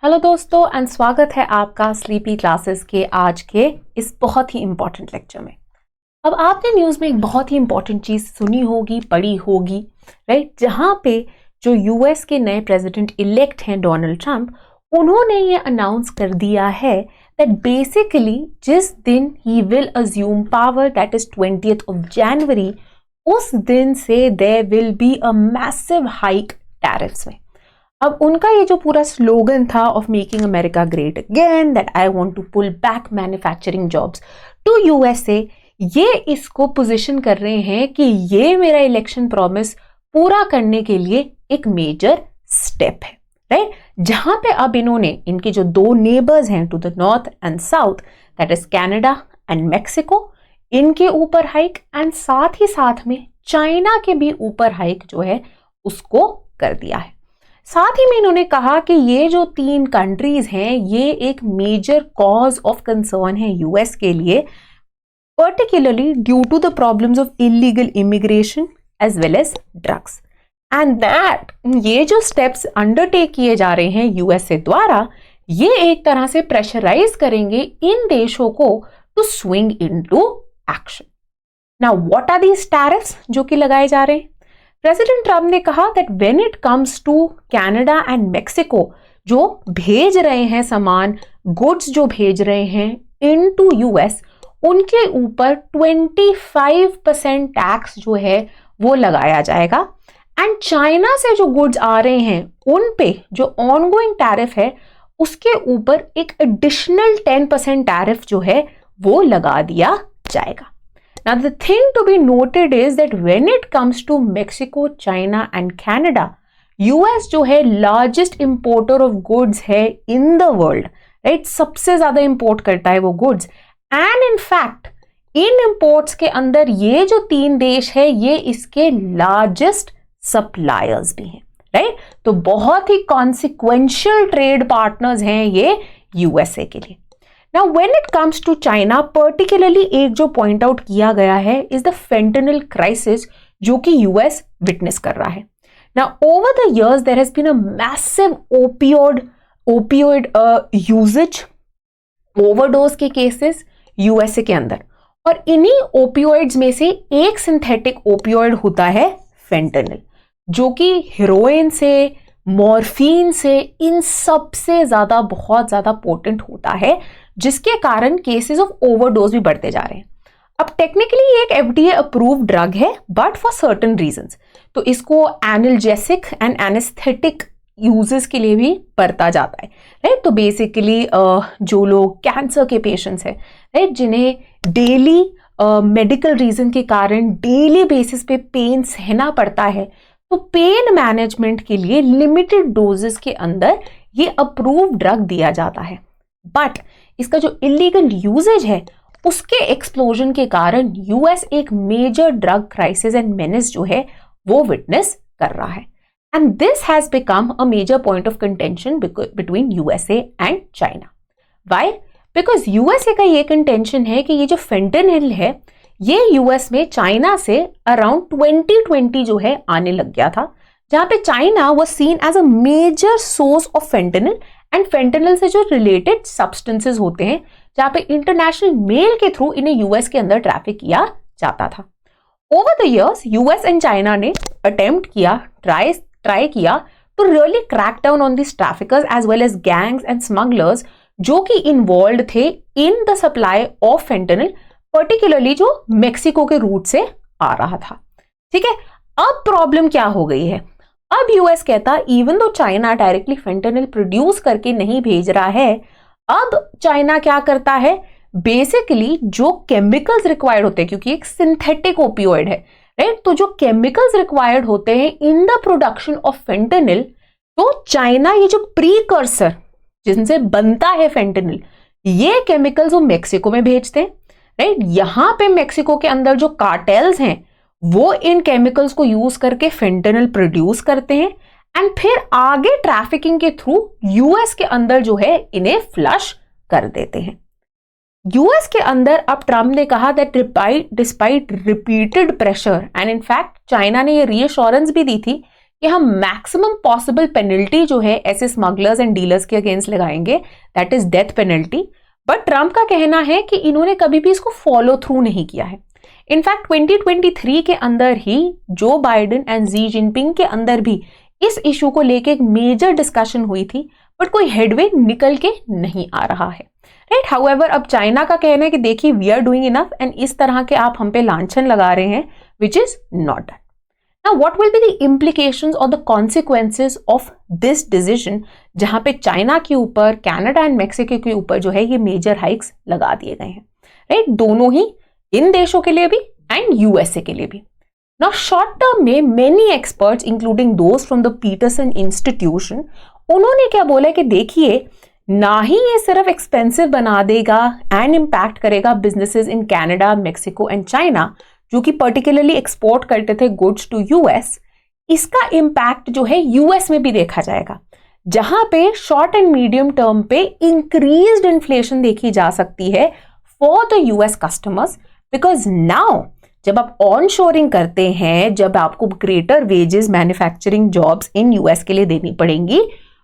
Hello दोस्तों and स्वागत है आपका स्लीपी क्लासेस के आज के इस बहुत ही इंपॉर्टेंट लेक्चर में। अब आपने न्यूज़ में एक बहुत ही इंपॉर्टेंट चीज़ सुनी होगी, पढ़ी होगी, राइट, जहां पे जो यूएस के नए प्रेसिडेंट इलेक्ट हैं डोनाल्ड ट्रंप, उन्होंने ये अनाउंस कर दिया है दैट बेसिकली जिस दिन ही will assume power, that is 20th of January, उस दिन से there will be a massive hike tariffs में। अब उनका ये जो पूरा स्लोगन था of making America great again, that I want to pull back manufacturing jobs to USA, ये इसको पोजीशन कर रहे हैं कि ये मेरा इलेक्शन प्रॉमिस पूरा करने के लिए एक मेजर स्टेप है, राइट। जहां पे अब इन्होंने इनके जो दो नेबर्स हैं to the north and south, that is Canada and Mexico, इनके ऊपर हाइक एंड साथ ही साथ में चाइना के भी ऊपर हाइक जो है उसको कर दिया है। साथ ही में इन्होंने कहा कि ये जो तीन कंट्रीज हैं ये एक मेजर कॉज ऑफ कंसर्न है यूएस के लिए, particularly due to the problems of illegal immigration as well as drugs, and that ये जो स्टेप्स अंडरटेक किए जा रहे हैं यूएसए द्वारा, ये एक तरह से प्रेशराइज करेंगे इन देशों को to swing into action. Now what are these tariffs जो कि लगाए जा रहे हैं? प्रेसिडेंट ट्रंप ने कहा that when it comes to Canada and Mexico, जो भेज रहे हैं सामान, गुड्स जो भेज रहे हैं इनटू यूएस, उनके ऊपर 25% टैक्स जो है वो लगाया जाएगा। एंड चाइना से जो गुड्स आ रहे हैं उन पे जो ऑनगोइंग टैरिफ है उसके ऊपर एक एडिशनल 10% टैरिफ जो है वो लगा दिया जाएगा। Now the thing to be noted is that when it comes to Mexico, China and Canada, US जो है largest importer of goods है in the world, right? सबसे ज्यादा import करता है वो goods, and in fact in imports के अंदर ये जो तीन देश है ये इसके largest suppliers भी हैं, right? तो बहुत ही consequential trade partners हैं ये USA के लिए। Now when it comes to China, particularly एक जो पॉइंट आउट किया गया है is the fentanyl crisis जो कि US विटनेस कर रहा है। Now over the years there has been a massive opioid usage, overdose के केसेस USA के अंदर, और इन्हीं ओपियोइड्स में से एक सिंथेटिक ओपियोइड होता है फेंटेनिल, जो कि हेरोइन से, मॉर्फिन से, इन सब से ज्यादा बहुत ज्यादा पोटेंट होता है, जिसके कारण केसेस ऑफ ओवरडोज भी बढ़ते जा रहे हैं। अब टेक्निकली ये एक FDA अप्रूव्ड ड्रग है बट फॉर सर्टेन रीजंस, तो इसको एनाल्जेसिक एंड एनेस्थेटिक यूजेस के लिए भी बरता जाता है, राइट। तो बेसिकली जो लोग कैंसर के पेशेंट्स हैं, राइट, जिन्हें डेली मेडिकल रीजन के कारण डेली बेसिस पे पेन सहना पड़ता है, तो पेन मैनेजमेंट के लिए लिमिटेड डोजेस के अंदर ये अप्रूव्ड ड्रग दिया जाता है। बट इसका जो इलीगल यूजेज है उसके एक्सप्लोजन के कारण यूएस एक major drug crisis and menace जो है वो विटनेस कर रहा है, and this has become a major point of contention between USA and China. Why? Because USA का ये कंटेंशन है कि ये जो फेंटेनिल है ये यूएस में चाइना से अराउंड 2020 जो है आने लग गया था, जहां पे China was seen as a major source of fentanyl and fentanyl से जो रिलेटेड सब्सटेंसेस होते हैं, जहां पे इंटरनेशनल मेल के थ्रू इन्हें यूएस के अंदर ट्रैफिक किया जाता था। Over the years US and China ने अटेम्प्ट किया, ट्राई किया to really crack down on this traffickers as well as gangs and smugglers जो कि इन्वॉल्व थे in the supply of fentanyl, particularly जो मेक्सिको के रूट से आ रहा था। ठीक है, अब प्रॉब्लम क्या हो गई है? अब यूएस कहता even though China directly fentanyl produce करके नहीं भेज रहा है, अब चाइना क्या करता है, बेसिकली जो केमिकल्स रिक्वायर्ड होते हैं, क्योंकि एक सिंथेटिक ओपियोइड है, राइट, तो जो केमिकल्स रिक्वायर्ड होते हैं in the production of fentanyl, तो चाइना ये जो प्रीकर्सर जिनसे बनता है फेंटेनिल, ये केमिकल्स वो मेक्सिको में भेजते हैं, राइट। यहां पे मेक्सिको के अंदर जो कार्टेल्स हैं वो इन केमिकल्स को यूज करके फेंटेनिल प्रोड्यूस करते हैं एंड फिर आगे ट्रैफिकिंग के थ्रू यूएस के अंदर जो है इन्हें फ्लश कर देते हैं। यूएस के अंदर अब ट्रंप ने कहा that despite repeated pressure and in fact China ने ये रीअश्योरेंस भी दी थी कि हम मैक्सिमम पॉसिबल पेनल्टी जो है ऐसे स्मगलर्स एंड डीलर्स के अगेंस्ट लगाएंगे, that is death penalty. But Trump का कहना है कि इन्होंने कभी भी इसको फॉलो थ्रू नहीं किया है। इनफैक्ट 2023 के अंदर ही Joe Biden and Xi Jinping के अंदर भी इस इशू को लेके एक मेजर डिस्कशन हुई थी, बट कोई हेडवे निकल के नहीं आ रहा है, राइट। हाउएवर अब चाइना का कहना है कि देखिए we are doing enough and इस तरह के आप हम पे लांछन लगा रहे हैं, which is not done. Now what will be the implications और the consequences of this decision, जहां पे चाइना के ऊपर, कनाडा एंड मेक्सिको के ऊपर जो है ये मेजर हाइक्स लगा दिए गए हैं, राइट, दोनों ही इन देशों के लिए भी एंड यूएसए के लिए भी। नाउ शॉर्ट टर्म में many experts including those from the Peterson institution, उन्होंने क्या बोला कि देखिए ना ही ये सिर्फ एक्सपेंसिव बना देगा एंड इम्पैक्ट करेगा businesses in Canada, Mexico and China, जो कि पर्टिकुलरली एक्सपोर्ट करते थे गुड्स टू यूएस, इसका इम्पैक्ट जो है यूएस में भी देखा जाएगा, जहां पे शॉर्ट एंड मीडियम टर्म पे इंक्रीज्ड इन्फ्लेशन देखी जा सकती है for the US customers. Because now जब आप ऑन शोरिंग करते हैं, जब आपको greater wages manufacturing jobs in US के लिए देनी पड़ेंगी,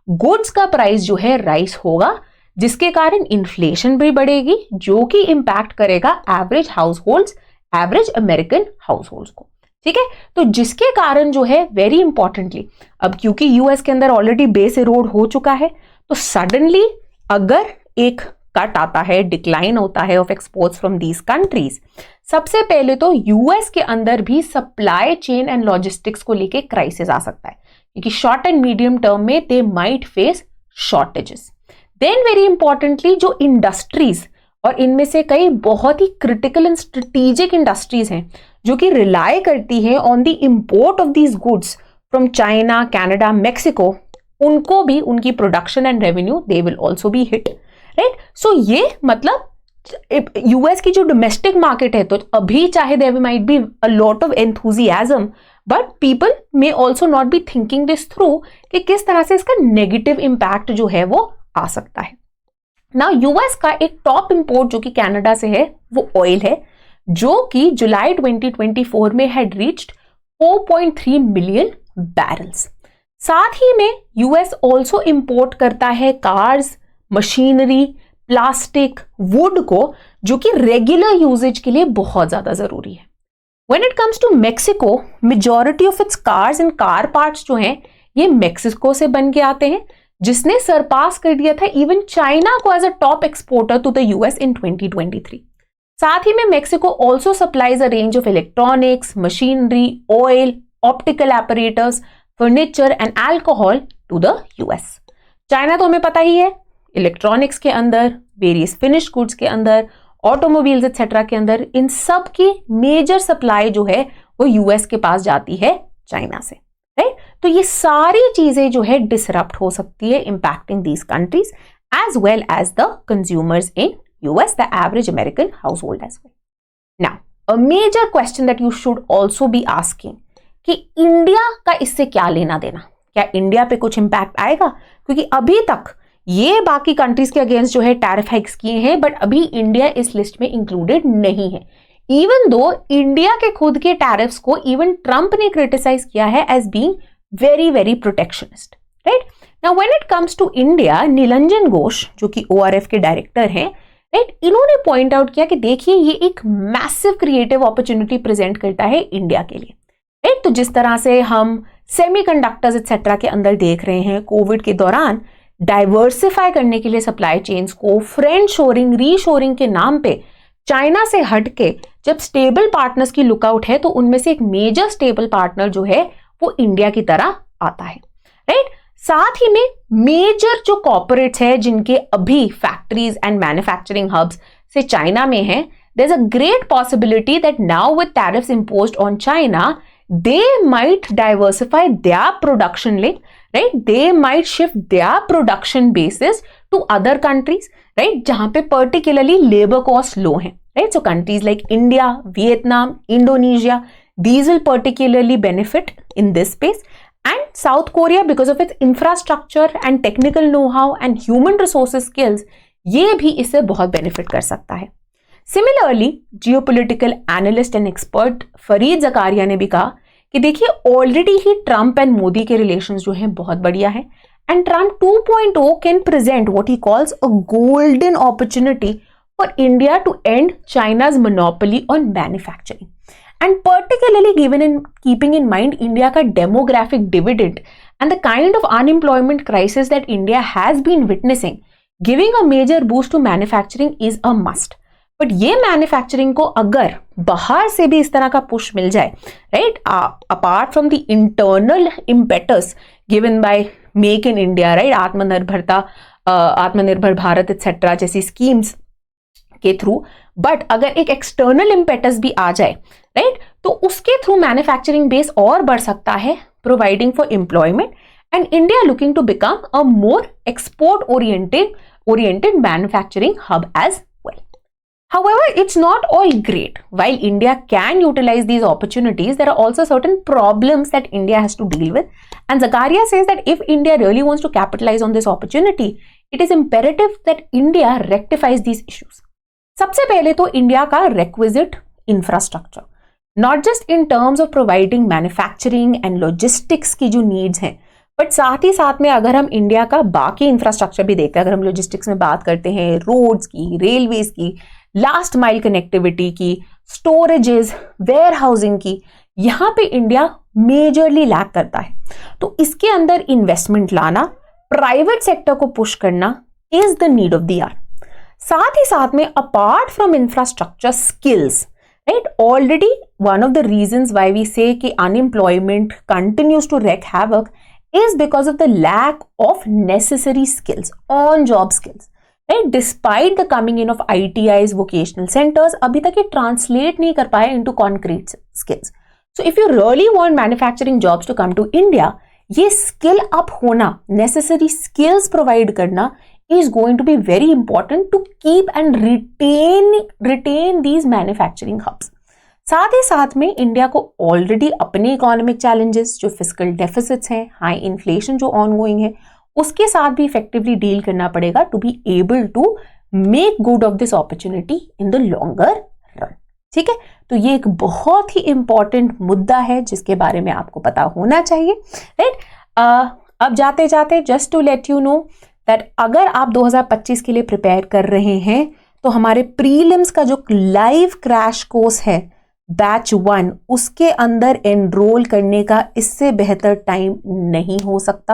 गुड्स का प्राइस जो है राइज होगा, जिसके कारण इन्फ्लेशन भी बढ़ेगी, जो कि इंपैक्ट करेगा average households, average American households को, ठीक है। तो जिसके कारण जो है वेरी इंपॉर्टेंटली, अब क्योंकि यूएस के अंदर ऑलरेडी बेस इरोड हो चुका है, तो सडनली अगर एक कट आता है, डिक्लाइन होता है of exports from these countries, सबसे पहले तो यूएस के अंदर भी सप्लाई चेन एंड लॉजिस्टिक्स को लेके क्राइसिस आ सकता है, क्योंकि शॉर्ट एंड मीडियम टर्म में they might face shortages. Then very importantly जो इंडस्ट्रीज, और इनमें से कई बहुत ही क्रिटिकल एंड स्ट्रेटेजिक इंडस्ट्रीज हैं जो कि रिलाई करती हैं on the import of these goods from China, Canada, Mexico, उनको भी उनकी production and revenue they will also be hit, right. So ये मतलब यूएस की जो डोमेस्टिक मार्केट है, तो अभी चाहे there might be a lot of enthusiasm, but people may also not be thinking this through कि किस तरह से इसका नेगेटिव इंपैक्ट जो है वो आ सकता है। नाउ यूएस का एक टॉप इंपोर्ट जो कि कनाडा से है वो ऑयल है, जो कि जुलाई 2024 में हैड रीच्ड 4.3 मिलियन बैरल्स। साथ ही में यूएस ऑल्सो इंपोर्ट करता है कार्स, मशीनरी, प्लास्टिक, वुड को, जो कि रेगुलर यूजेज के लिए बहुत ज्यादा जरूरी है। When it comes to Mexico, majority of its cars and car parts जो हैं ये मेक्सिको से बन के आते हैं, जिसने सरपास कर दिया था इवन चाइना को as a top exporter to the US in 2023। साथ ही में Mexico also supplies a range of electronics, machinery, oil, optical apparatus, furniture and alcohol to the US. China तो हमें पता ही है, इलेक्ट्रॉनिक्स के अंदर, वेरियस फिनिश गुड्स के अंदर, ऑटोमोबाइल्स एक्सेट्रा के अंदर, इन सब की मेजर सप्लाई जो है वो यूएस के पास जाती है चाइना से, राइट। तो ये सारी चीजें जो है डिसरप्ट हो सकती है, impacting these countries as well as the consumers in US, the average American household as well. Now a major question that you should also be asking कि इंडिया का इससे क्या लेना देना, क्या इंडिया पे कुछ इंपैक्ट आएगा? क्योंकि अभी तक ये बाकी कंट्रीज के अगेंस्ट जो है टैरिफ हाइक्स किए हैं, बट अभी इंडिया इस लिस्ट में इंक्लूडेड नहीं है, इवन दो इंडिया के खुद के टैरिफ्स को इवन ट्रंप ने क्रिटिसाइज किया है as being very very protectionist, right. Now when it comes to India, Nilanjan Ghosh जो कि ओआरएफ के डायरेक्टर हैं, राइट, इन्होंने पॉइंट आउट किया कि देखिए ये एक मैसिव क्रिएटिव अपॉर्चुनिटी प्रेजेंट करता है इंडिया के लिए, राइट। तो जिस तरह से हम सेमीकंडक्टर्स एक्सेट्रा के अंदर देख रहे हैं, कोविड के दौरान डाइवर्सिफाई करने के लिए सप्लाई चेन्स को फ्रेंड शोरिंग, रीशोरिंग के नाम पे चाइना से हटके जब स्टेबल पार्टनर्स की लुकआउट है, तो उनमें से एक मेजर स्टेबल पार्टनर जो है वो इंडिया की तरह आता है, राइट। साथ ही में मेजर जो कॉर्पोरेट्स है जिनके अभी फैक्ट्रीज एंड मैन्युफैक्चरिंग हब्स से चाइना में है, there is a great possibility that now with tariffs imposed on China, they might diversify their production link, right? They might shift their production bases to other countries, right? जहां पे particularly labor cost low हैं, right? So countries like India, Vietnam, Indonesia, these will particularly benefit in this space. And South Korea, because of its infrastructure and technical know-how and human resources skills, ये भी इससे बहुत benefit कर सकता है। Similarly, geopolitical analyst and expert Farid Zacharia ने भी कहा कि देखिए ऑलरेडी ही ट्रंप एंड मोदी के रिलेशंस जो हैं बहुत बढ़िया है, and Trump 2.0 can present what he calls a golden opportunity for India to end China's monopoly on manufacturing, and particularly given in keeping in mind India का demographic dividend and the kind of unemployment crisis that India has been witnessing, giving a major boost to manufacturing is a must. But ये manufacturing को अगर बाहर से भी इस तरह का पुश मिल जाए, right, apart from the internal impetus given by make in India, right, आत्मनिर्भरता, आत्मनिर्भर भारत एक्सेट्रा जैसी स्कीम्स के थ्रू, बट अगर एक एक्सटर्नल इम्पेटस भी आ जाए, राइट, तो उसके थ्रू मैन्युफैक्चरिंग बेस और बढ़ सकता है, providing for employment, and India looking to become a more export oriented manufacturing hub as well. However, it's not all great. While India can utilize these opportunities, there are also certain problems that India has to deal with, and Zakaria says that if India really wants to capitalize on this opportunity, it is imperative that India rectifies these issues. सबसे पहले तो India का requisite infrastructure, not just in terms of providing manufacturing and logistics की जो needs हैं, but साथ ही साथ में अगर हम इंडिया का बाकी इंफ्रास्ट्रक्चर भी देखते हैं, अगर हम लॉजिस्टिक्स में बात करते हैं, रोड्स की, रेलवेज की, लास्ट माइल कनेक्टिविटी की, स्टोरेजेस, वेयर हाउसिंग की, यहाँ पे इंडिया मेजरली लैक करता है. तो इसके अंदर इन्वेस्टमेंट लाना, प्राइवेट सेक्टर को पुश करना is the need of the hour. साथ ही साथ में apart from infrastructure, skills, right, already one of the reasons why we say कि unemployment continues to wreak havoc is because of the lack of necessary skills, on job skills, right? Despite the coming in of ITIs, vocational centers, अभी तक ये translate नहीं कर पाए into concrete skills. So if you really want manufacturing jobs to come to India, ये skill up होना, necessary skills provide करना is going to be very important to keep and retain these manufacturing hubs. साथ ही साथ में India को already अपने economic challenges, जो फिस्कल डेफिसिट्स हैं, हाई इन्फ्लेशन जो ऑनगोइंग है, उसके साथ भी इफेक्टिवली डील करना पड़ेगा to be able to make good of this opportunity in the longer run. ठीक है, तो ये एक बहुत ही इंपॉर्टेंट मुद्दा है जिसके बारे में आपको पता होना चाहिए, राइट. अब जाते जाते just to let you know that अगर आप 2025 के लिए प्रिपेयर कर रहे हैं तो हमारे प्रीलिम्स का जो लाइव क्रैश कोर्स है बैच 1, उसके अंदर एनरोल करने का इससे बेहतर टाइम नहीं हो सकता,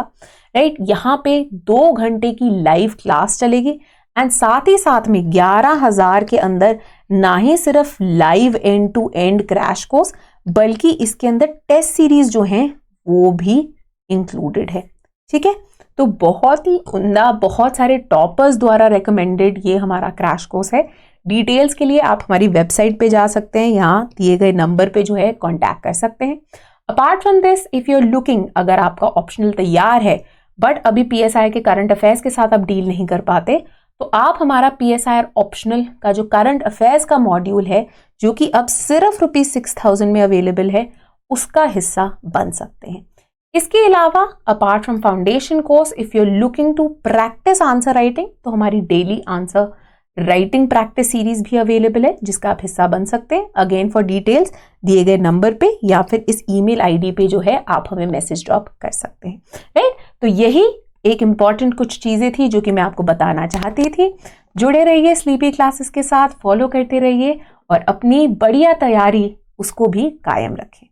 राइट. यहाँ पे 2 घंटे की लाइव क्लास चलेगी एंड साथ ही साथ में 11,000 के अंदर ना ही सिर्फ live end to end crash course, बल्कि इसके अंदर टेस्ट सीरीज जो हैं वो भी इंक्लूडेड है. ठीक है, तो बहुत ही उम्दा, बहुत सारे टॉपर्स द्वारा रेकमेंडेड ये हमारा क्रैश कोर्स है. डिटेल्स के लिए आप हमारी वेबसाइट पे जा सकते हैं, यहाँ दिए गए नंबर पे जो है कांटेक्ट कर सकते हैं. Apart from this, if you are looking, अगर आपका ऑप्शनल तैयार है बट अभी PSI के करंट अफेयर्स के साथ आप डील नहीं कर पाते, तो आप हमारा PSI ऑप्शनल का जो करंट अफेयर्स का मॉड्यूल है, जो कि अब सिर्फ ₹6,000 में अवेलेबल है, उसका हिस्सा बन सकते हैं. इसके अलावा apart from foundation course, if you are looking to practice answer writing, तो हमारी daily answer writing practice series भी अवेलेबल है जिसका आप हिस्सा बन सकते हैं. अगेन फॉर डिटेल्स दिए गए नंबर पे या फिर इस ईमेल आईडी पे जो है आप हमें मैसेज ड्रॉप कर सकते हैं, राइट. तो यही एक इंपॉर्टेंट कुछ चीजें थी जो कि मैं आपको बताना चाहती थी. जुड़े रहिए स्लीपी क्लासेस के साथ, फॉलो करते रहिए और अपनी बढ़िया तैयारी उसको भी कायम रखें.